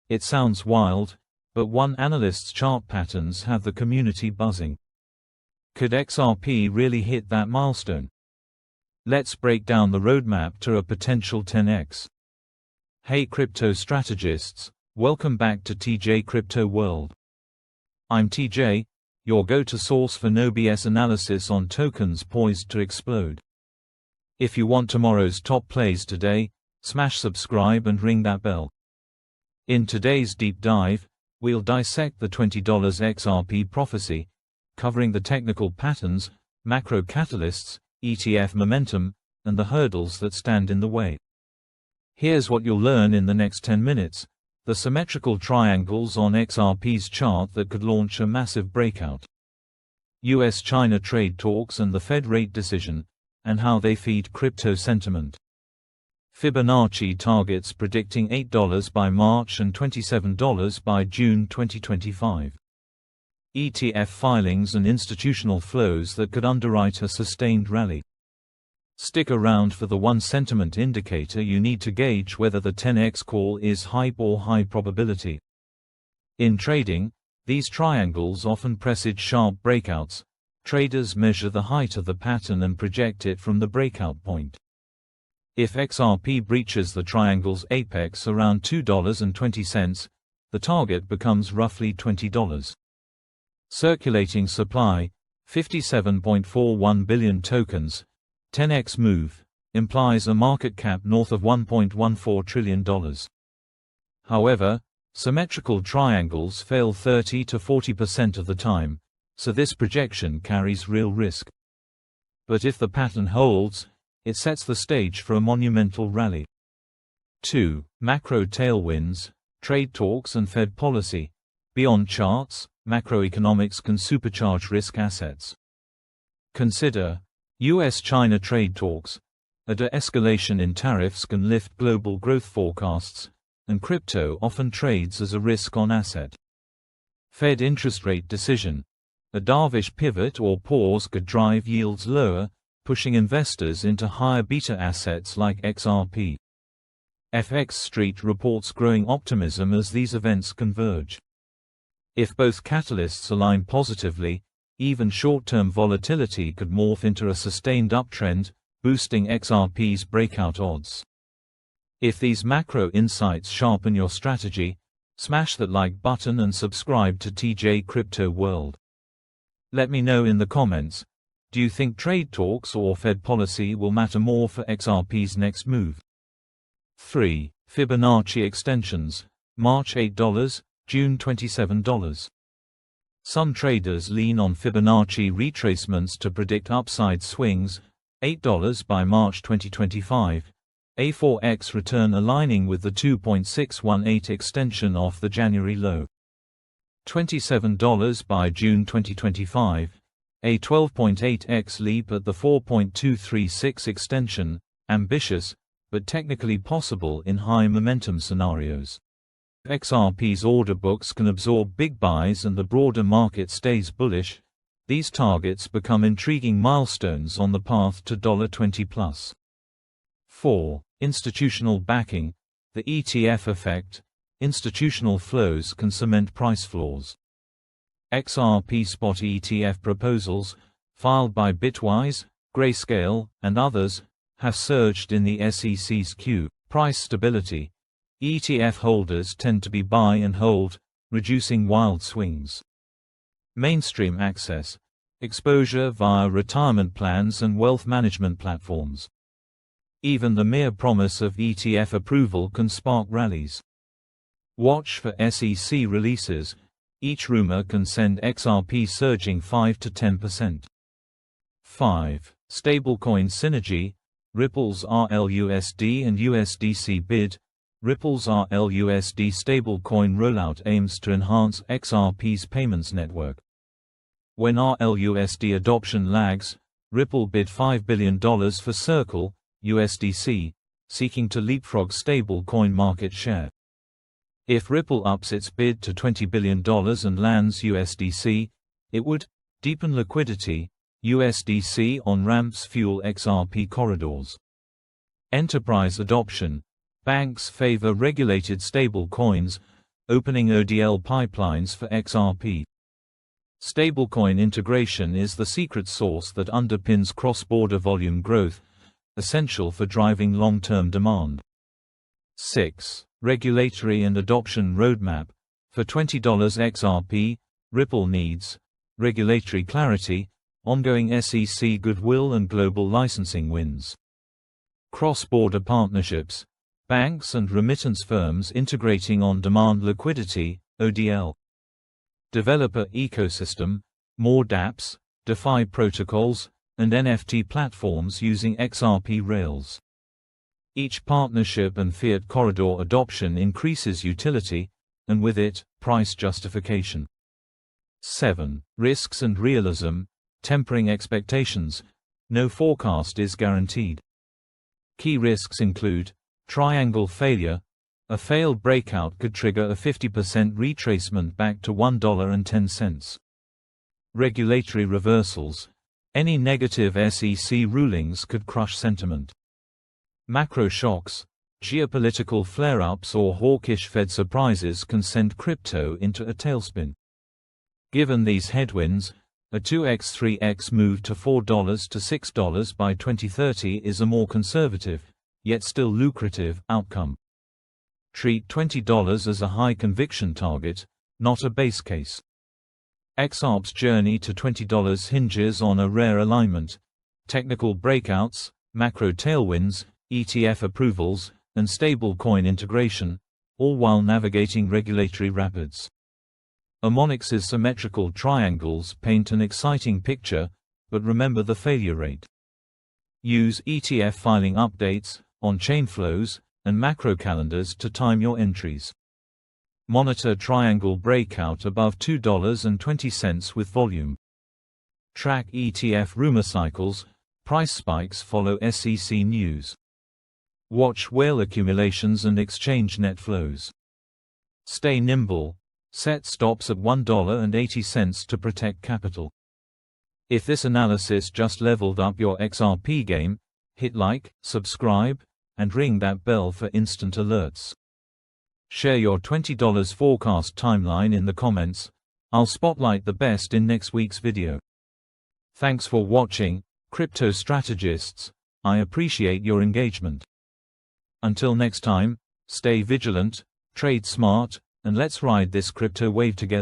It sounds wild, but one analyst's chart patterns have the community buzzing. Could XRP really hit that milestone? Let's break down the roadmap to a potential 10x. Hey crypto strategists, welcome back to TJ Crypto World. I'm TJ, your go-to source for no BS analysis on tokens poised to explode. If you want tomorrow's top plays today, smash subscribe and ring that bell. In today's deep dive, we'll dissect the $20 XRP prophecy, covering the technical patterns, macro catalysts, ETF momentum, and the hurdles that stand in the way. Here's what you'll learn in the next 10 minutes, the symmetrical triangles on XRP's chart that could launch a massive breakout. US-China trade talks and the Fed rate decision, and how they feed crypto sentiment. Fibonacci targets predicting $8 by March and $27 by June 2025. ETF filings and institutional flows that could underwrite a sustained rally. Stick around for the one sentiment indicator you need to gauge whether the 10x call is hype or high probability. In trading, these triangles often presage sharp breakouts. Traders measure the height of the pattern and project it from the breakout point. If XRP breaches the triangle's apex around $2.20, the target becomes roughly $20. Circulating supply, 57.41 billion tokens, 10x move, implies a market cap north of $1.14 trillion. However, symmetrical triangles fail 30 to 40% of the time, so this projection carries real risk. But if the pattern holds, it sets the stage for a monumental rally. 2. Macro tailwinds, trade talks and Fed policy. Beyond charts, macroeconomics can supercharge risk assets. Consider US-China trade talks. A de-escalation in tariffs can lift global growth forecasts, and crypto often trades as a risk-on asset. Fed interest rate decision. A dovish pivot or pause could drive yields lower, pushing investors into higher beta assets like XRP. FX Street reports growing optimism as these events converge. If both catalysts align positively, even short-term volatility could morph into a sustained uptrend, boosting XRP's breakout odds. If these macro insights sharpen your strategy, smash that like button and subscribe to TJ Crypto World. Let me know in the comments. Do you think trade talks or Fed policy will matter more for XRP's next move? 3. Fibonacci extensions. March $8, June $27. Some traders lean on Fibonacci retracements to predict upside swings. $8 by March 2025. A 4x return aligning with the 2.618 extension off the January low. $27 by June 2025. A 12.8x leap at the 4.236 extension, ambitious, but technically possible in high momentum scenarios. XRP's order books can absorb big buys and the broader market stays bullish. These targets become intriguing milestones on the path to $20+. 4. Institutional backing. The ETF effect. Institutional flows can cement price floors. XRP spot ETF proposals, filed by Bitwise, Grayscale, and others, have surged in the SEC's queue. Price stability. ETF holders tend to be buy and hold, reducing wild swings. Mainstream access. Exposure via retirement plans and wealth management platforms. Even the mere promise of ETF approval can spark rallies. Watch for SEC releases. Each rumor can send XRP surging 5 to 10%. 5. Stablecoin synergy. Ripple's RLUSD and USDC bid. Ripple's RLUSD stablecoin rollout aims to enhance XRP's payments network. When RLUSD adoption lags, Ripple bid $5 billion for Circle, USDC, seeking to leapfrog stablecoin market share. If Ripple ups its bid to $20 billion and lands USDC, it would deepen liquidity. USDC on-ramps fuel XRP corridors. Enterprise adoption. Banks favor regulated stable coins. opening ODL pipelines for XRP. Stablecoin integration is the secret sauce that underpins cross-border volume growth, essential for driving long-term demand. 6. Regulatory and adoption roadmap. For $20 XRP, Ripple needs regulatory clarity, ongoing SEC goodwill and global licensing wins. Cross-border partnerships. Banks and remittance firms integrating on-demand liquidity, ODL. Developer ecosystem, more dApps, DeFi protocols, and NFT platforms using XRP rails. Each partnership and fiat corridor adoption increases utility, and with it, price justification. 7. Risks and realism, tempering expectations. No forecast is guaranteed. Key risks include triangle failure. A failed breakout could trigger a 50% retracement back to $1.10. Regulatory reversals. Any negative SEC rulings could crush sentiment. Macro shocks. Geopolitical flare-ups or hawkish Fed surprises can send crypto into a tailspin. Given these headwinds, a 2x-3x move to $4 to $6 by 2030 is a more conservative, yet still lucrative, outcome. Treat $20 as a high-conviction target, not a base case. XRP's journey to $20 hinges on a rare alignment: technical breakouts, macro tailwinds, ETF approvals, and stablecoin integration, all while navigating regulatory rapids. Harmonix's symmetrical triangles paint an exciting picture, but remember the failure rate. Use ETF filing updates, on-chain flows, and macro calendars to time your entries. Monitor triangle breakout above $2.20 with volume. Track ETF rumor cycles, price spikes follow SEC news. Watch whale accumulations and exchange net flows. Stay nimble. Set stops at $1.80 to protect capital. If this analysis just leveled up your XRP game, hit like, subscribe, and ring that bell for instant alerts. Share your $20 forecast timeline in the comments. I'll spotlight the best in next week's video. Thanks for watching, crypto strategists. I appreciate your engagement. Until next time, stay vigilant, trade smart, and let's ride this crypto wave together.